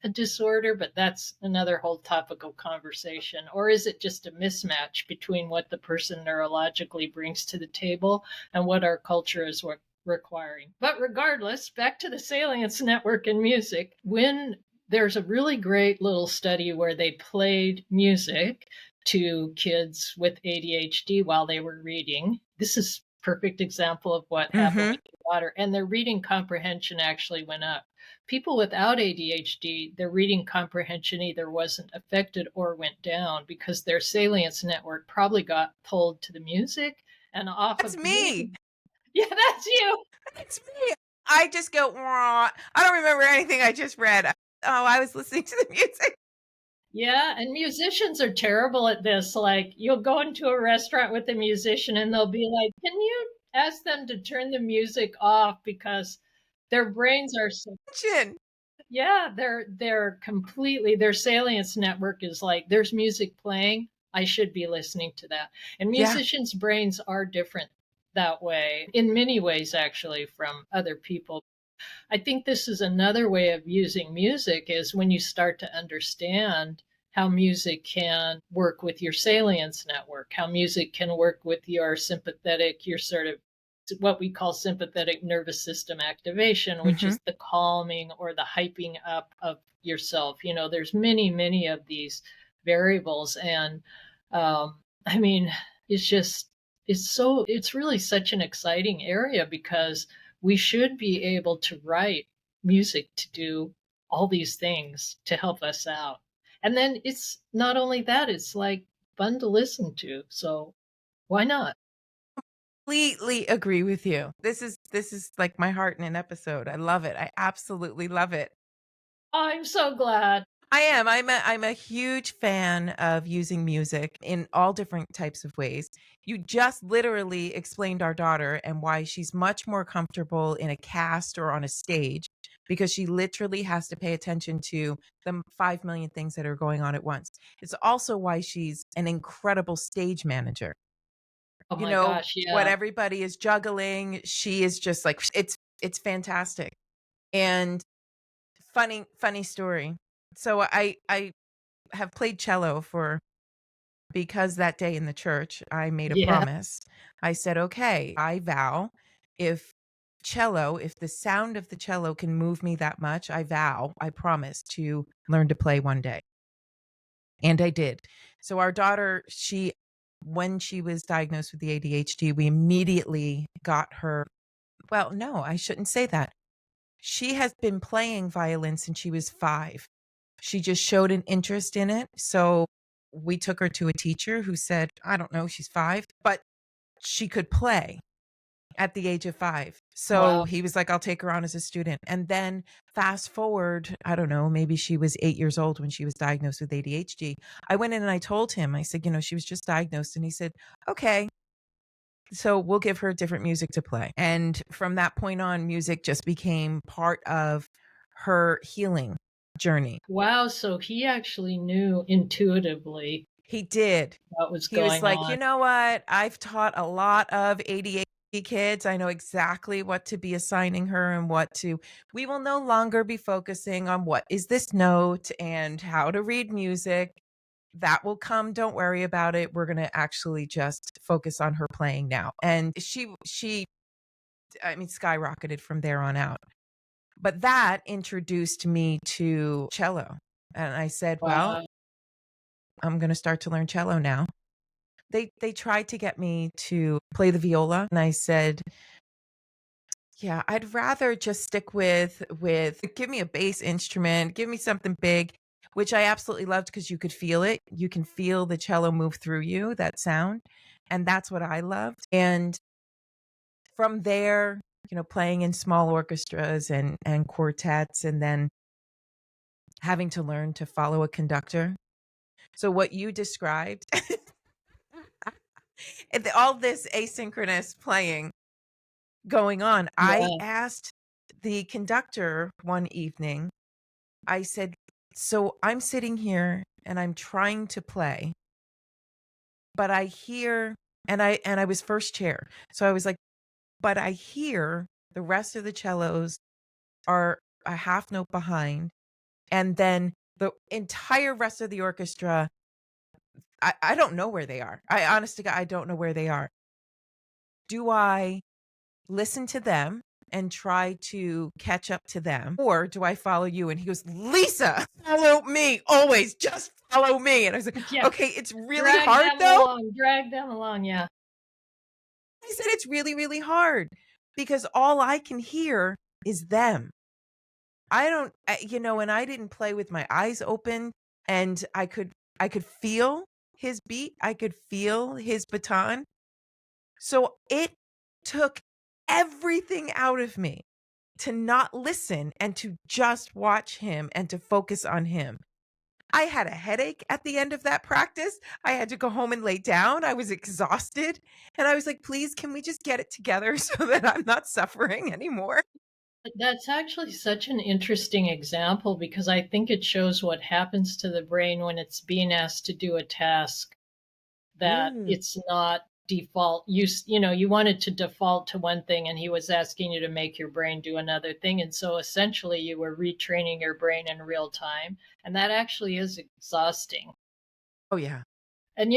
a disorder? But that's another whole topical conversation. Or is it just a mismatch between what the person neurologically brings to the table and what our culture is requiring? But regardless, back to the salience network in music. When there's a really great little study where they played music to kids with ADHD while they were reading. This is perfect example of what happened Hmm. with the water, and their reading comprehension actually went up. People without ADHD, their reading comprehension either wasn't affected or went down because their salience network probably got pulled to the music and off That's of me. reading. Yeah, that's you. That's me. I just go, "Wah." I don't remember anything I just read. Oh, I was listening to the music. Yeah, and musicians are terrible at this. Like, you'll go into a restaurant with a musician and they'll be like, "Can you ask them to turn the music off because their brains are so yeah, they're completely their salience network is like there's music playing, I should be listening to that." And Yeah. musicians' brains are different that way in many ways actually from other people. I think this is another way of using music is when you start to understand how music can work with your salience network, how music can work with your sympathetic, your sort of what we call sympathetic nervous system activation, which Hmm. is the calming or the hyping up of yourself. There's many, many of these variables. And I mean, it's just, it's really such an exciting area because we should be able to write music to do all these things to help us out. And then it's not only that, it's like fun to listen to. So why not? Completely agree with you. This is like my heart in an episode. I love it. I absolutely love it. I'm so glad. I am. I'm a huge fan of using music in all different types of ways. You just literally explained our daughter and why she's much more comfortable in a cast or on a stage because she literally has to pay attention to the 5 million things that are going on at once. It's also why she's an incredible stage manager. Oh You my know, gosh, what yeah. everybody is juggling, she is just like it's fantastic. And funny story. So I have played cello for because that day in the church, I made a Yeah. promise. I said, "Okay, I vow if if the sound of the cello can move me that much, I promise to learn to play one day." And I did. So our daughter, when she was diagnosed with the ADHD, we immediately got her, well, no, I shouldn't say that. She has been playing violin since she was 5. She just showed an interest in it, so we took her to a teacher who said, I don't know, she's 5, but she could play at the age of 5. So Wow. he was like, "I'll take her on as a student." And then fast forward, I don't know, maybe she was 8 years old when she was diagnosed with ADHD. I went in and I told him, I said, "She was just diagnosed." And he said, "Okay, so we'll give her different music to play." And from that point on, music just became part of her healing journey. Wow, so he actually knew intuitively He did. what was He was going like, on. "You know what? I've taught a lot of ADHD kids. I know exactly what to be assigning her and what to we will no longer be focusing on what is this note and how to read music. That will come. Don't worry about it. We're going to actually just focus on her playing now." And she I mean skyrocketed from there on out. But that introduced me to cello. And I said, "Well, Wow. I'm going to start to learn cello now." They tried to get me to play the viola, and I said, "Yeah, I'd rather just stick with give me a bass instrument, give me something big," which I absolutely loved because you could feel it. You can feel the cello move through you, that sound, and that's what I loved. And from there, playing in small orchestras and quartets, and then having to learn to follow a conductor. So what you described, all this asynchronous playing going on. I Yeah. asked the conductor one evening, I said, "So I'm sitting here and I'm trying to play, but I hear," and I was first chair. So I was like, "But I hear the rest of the cellos are a half note behind, and then the entire rest of the orchestra, I don't know where they are. I honest to God, I don't know where they are. Do I listen to them and try to catch up to them? Or do I follow you?" And he goes, "Lisa, follow me always. Just follow me." And I was like, Yeah. "Okay, it's really hard though." Drag them along, yeah. I said, "It's really, really hard because all I can hear is them. I don't, and I didn't play with my eyes open and I could feel his beat. I could feel his baton. So it took everything out of me to not listen and to just watch him and to focus on him. I had a headache at the end of that practice. I had to go home and lay down. I was exhausted. And I was like, "Please, can we just get it together so that I'm not suffering anymore?" That's actually such an interesting example because I think it shows what happens to the brain when it's being asked to do a task that Mm. it's not default. You wanted to default to one thing and he was asking you to make your brain do another thing. And so essentially you were retraining your brain in real time. And that actually is exhausting. Oh, yeah. And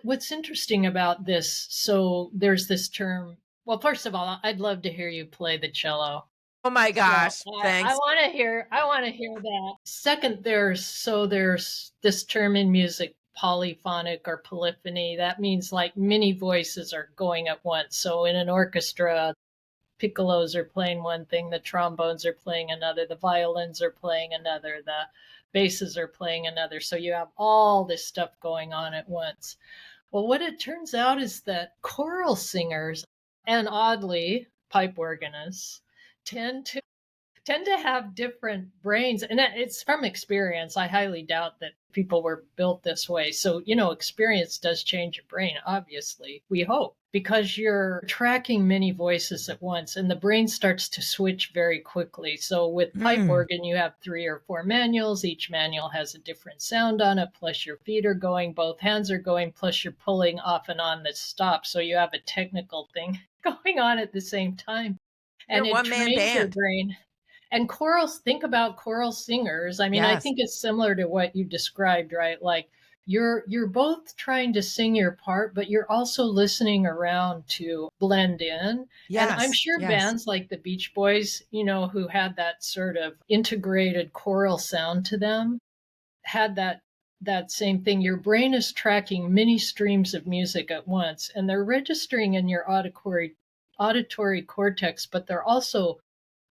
what's interesting about this, so there's this term. Well, first of all, I'd love to hear you play the cello. Oh my So gosh. I Thanks. want to hear that. Second, there's this term in music, polyphonic or polyphony. That means like many voices are going at once. So in an orchestra, piccolos are playing one thing, the trombones are playing another, the violins are playing another, the basses are playing another. So you have all this stuff going on at once. Well, what it turns out is that choral singers and oddly pipe organists tend to tend to have different brains, and it's from experience. I highly doubt that people were built this way. So, experience does change your brain, obviously, we hope, because you're tracking many voices at once and the brain starts to switch very quickly. So with pipe Mm. organ, you have 3 or 4 manuals. Each manual has a different sound on it, plus your feet are going, both hands are going, plus you're pulling off and on the stop. So you have a technical thing going on at the same time. You're And a it one-man trains your band. brain. And chorals, think about choral singers. I mean, I Yes. think it's similar to what you described, right? Like you're both trying to sing your part, but you're also listening around to blend in. And I'm Yes. sure Yes. bands like the Beach Boys, who had that sort of integrated choral sound to them, had that same thing. Your brain is tracking many streams of music at once, and they're registering in your auditory cortex, but they're also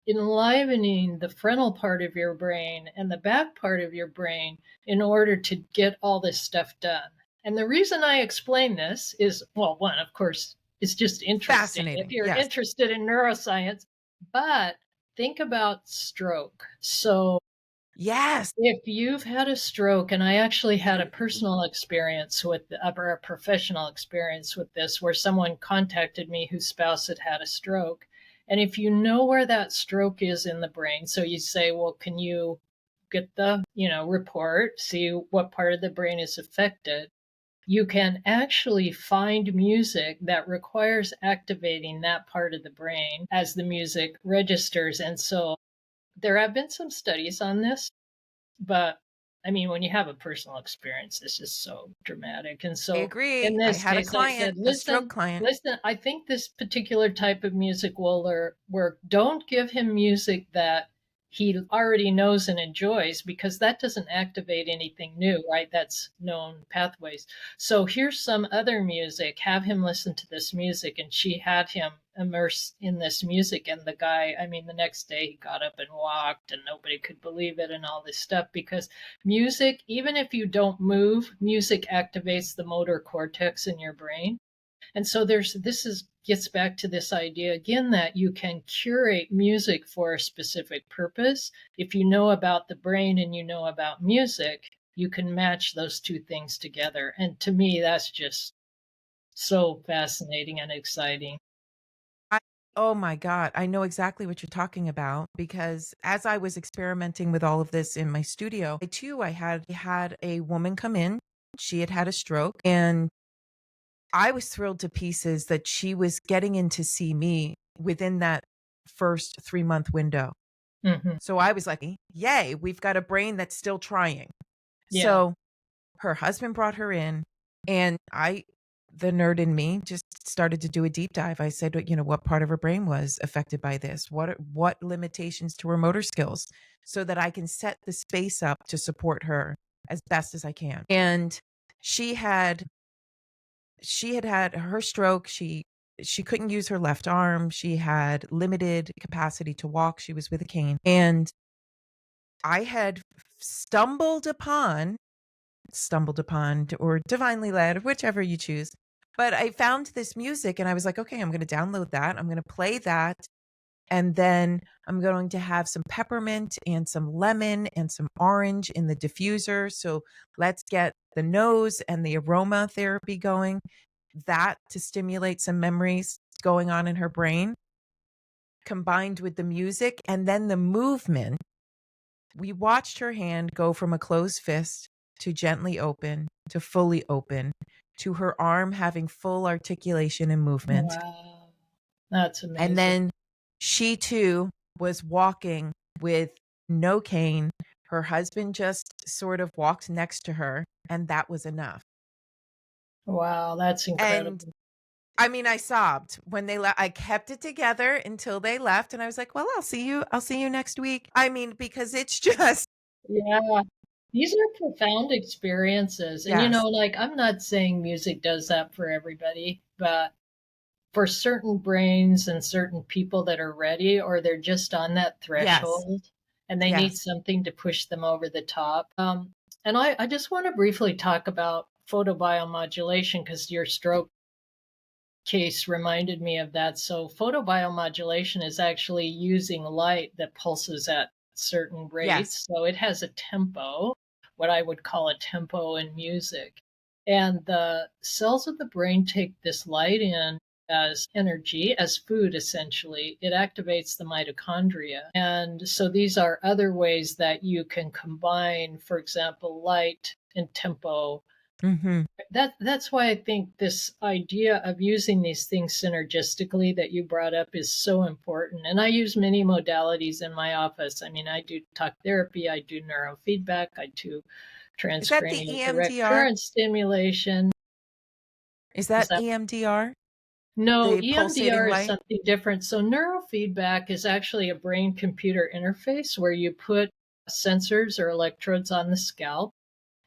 enlivening the frontal part of your brain and the back part of your brain in order to get all this stuff done. And the reason I explain this is, well, one, of course, it's just interesting if Fascinating. you're Yes. interested in neuroscience, but think about stroke. So Yes. if you've had a stroke, and I actually had a personal experience with, or a professional experience with this, where someone contacted me whose spouse had had a stroke. And if you know where that stroke is in the brain, so you say, well, can you get the, report, see what part of the brain is affected? You can actually find music that requires activating that part of the brain as the music registers. And so there have been some studies on this, but I mean, when you have a personal experience, it's just so dramatic. And I so in agree. I this had a case, I said, client, a stroke listen, client. listen, I think this particular type of music will work. Don't give him music that he already knows and enjoys, because that doesn't activate anything new, right? That's known pathways. So here's some other music. Have him listen to this music. And she had him immerse in this music. And the guy, I mean, the next day he got up and walked and nobody could believe it and all this stuff, because music, even if you don't move, music activates the motor cortex in your brain. And so gets back to this idea again that you can curate music for a specific purpose. If you know about the brain and you know about music, you can match those two things together. And to me, that's just so fascinating and exciting. I, oh my God. I know exactly what you're talking about because as I was experimenting with all of this in my studio, I had a woman come in. She had had a stroke and I was thrilled to pieces that she was getting in to see me within that first 3-month window. Hmm. So I was like, yay, we've got a brain that's still trying. Yeah. So her husband brought her in, and the nerd in me, just started to do a deep dive. I said, what part of her brain was affected by this? What limitations to her motor skills, so that I can set the space up to support her as best as I can. And she had had her stroke. She couldn't use her left arm. She had limited capacity to walk. She was with a cane. And I had stumbled upon or divinely led, whichever you choose. But I found this music and I was like, okay, I'm going to download that. I'm going to play that. And then I'm going to have some peppermint and some lemon and some orange in the diffuser. So let's get the nose and the aroma therapy going. That to stimulate some memories going on in her brain, combined with the music and then the movement. We watched her hand go from a closed fist to gently open to fully open to her arm having full articulation and movement. Wow. That's And amazing. then she too was walking with no cane. Her husband just sort of walked next to her, and that was enough. Wow, that's And incredible. I mean, I sobbed when they left. I kept it together until they left, and I was like, "Well, I'll see you. I'll see you next week." I mean, because it's just Yeah. These are profound experiences. And, yes, like, I'm not saying music does that for everybody, but for certain brains and certain people that are ready, or they're just on that yes, threshold and they need yes. something to push them over the top. And I just want to briefly talk about photobiomodulation, because your stroke case reminded me of that. So photobiomodulation is actually using light that pulses at certain Yes. rates. So it has a tempo, what I would call a tempo in music. And the cells of the brain take this light in as energy, as food essentially. It activates the mitochondria. And so these are other ways that you can combine, for example, light and tempo. Mm-hmm. That's why I think this idea of using these things synergistically that you brought up is so important. And I use many modalities in my office. I mean, I do talk therapy, I do neurofeedback, I do Is that the transcranial direct EMDR? current stimulation. Is Is that that EMDR? no, The pulsating EMDR is light? something different. So neurofeedback is actually a brain computer interface where you put sensors or electrodes on the scalp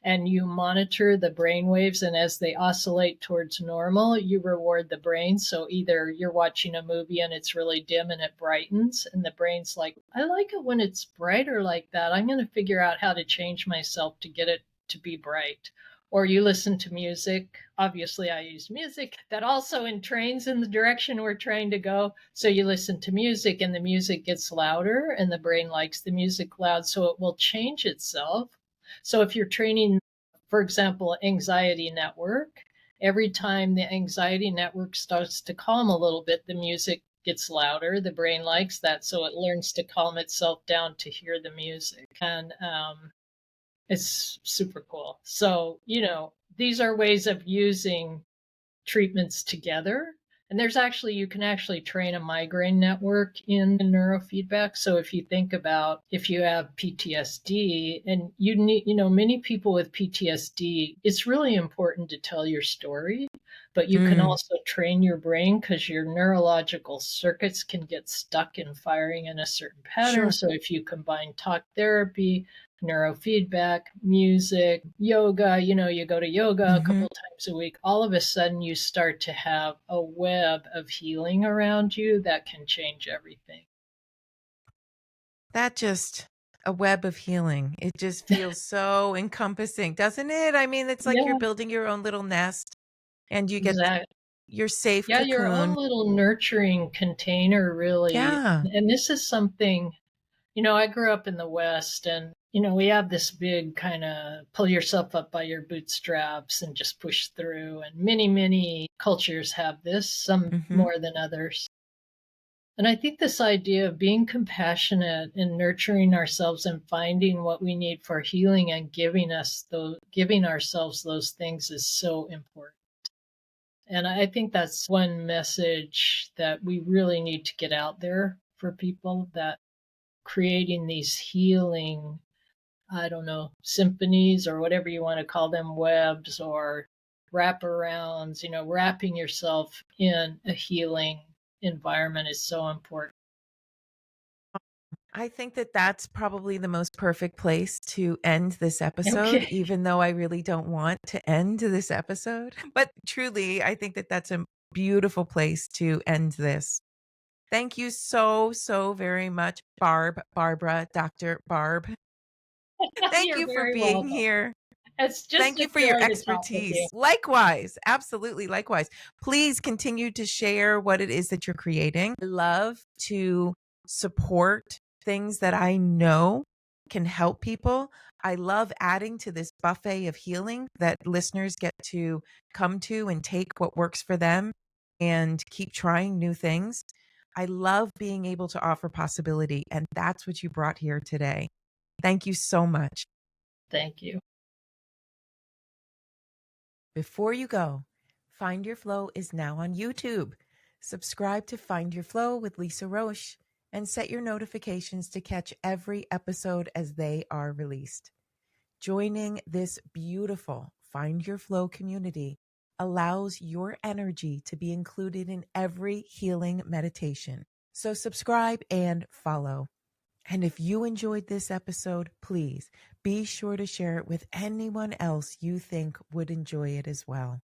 and you monitor the brain waves, and as they oscillate towards normal you reward the brain. So either you're watching a movie and it's really dim and it brightens and the brain's like, I like it when it's brighter like that, I'm going to figure out how to change myself to get it to be bright. Or you listen to music, obviously I use music that also entrains in the direction we're trying to go, so you listen to music and the music gets louder and the brain likes the music loud, so it will change itself. So if you're training, for example, anxiety network, every time the anxiety network starts to calm a little bit, the music gets louder. The brain likes that, so it learns to calm itself down to hear the music. And it's super cool. So, these are ways of using treatments together. And there's actually, you can actually train a migraine network in neurofeedback. So if you think about if you have PTSD and you need, many people with PTSD, it's really important to tell your story, but you can Mm, also train your brain because your neurological circuits can get stuck in firing in a certain pattern. sure. So if you combine talk therapy, neurofeedback, music, yoga, you go to yoga a Mm-hmm. couple times a week, all of a sudden you start to have a web of healing around you that can change everything. That just a web of healing. It just feels so encompassing, doesn't it? I mean, it's like you're Yeah, building your own little nest and you get exactly. your safe Yeah, your own cocoon. little nurturing container, really. Yeah. And this is something, I grew up in the West and, we have this big kind of pull yourself up by your bootstraps and just push through. And many, many cultures have this, some Mm-hmm. more than others. And I think this idea of being compassionate and nurturing ourselves and finding what we need for healing and giving ourselves those things is so important. And I think that's one message that we really need to get out there for people, that creating these healing, I don't know, symphonies or whatever you want to call them, webs or wraparounds, wrapping yourself in a healing environment is so important. I think that that's probably the most perfect place to end this episode, Okay. even though I really don't want to end this episode. But truly, I think that that's a beautiful place to end this. Thank you so, so very much, Barbara, Dr. Barb. Thank You're you for very being welcome. here. It's just Thank a you for your joy to talk with you. expertise. Likewise, absolutely likewise. Please continue to share what it is that you're creating. I love to support things that I know can help people. I love adding to this buffet of healing that listeners get to come to and take what works for them and keep trying new things. I love being able to offer possibility, and that's what you brought here today. Thank you so much. Thank you. Before you go, Find Your Flow is now on YouTube. Subscribe to Find Your Flow with Lisa Roche and set your notifications to catch every episode as they are released. Joining this beautiful Find Your Flow community allows your energy to be included in every healing meditation. So subscribe and follow. And if you enjoyed this episode, please be sure to share it with anyone else you think would enjoy it as well.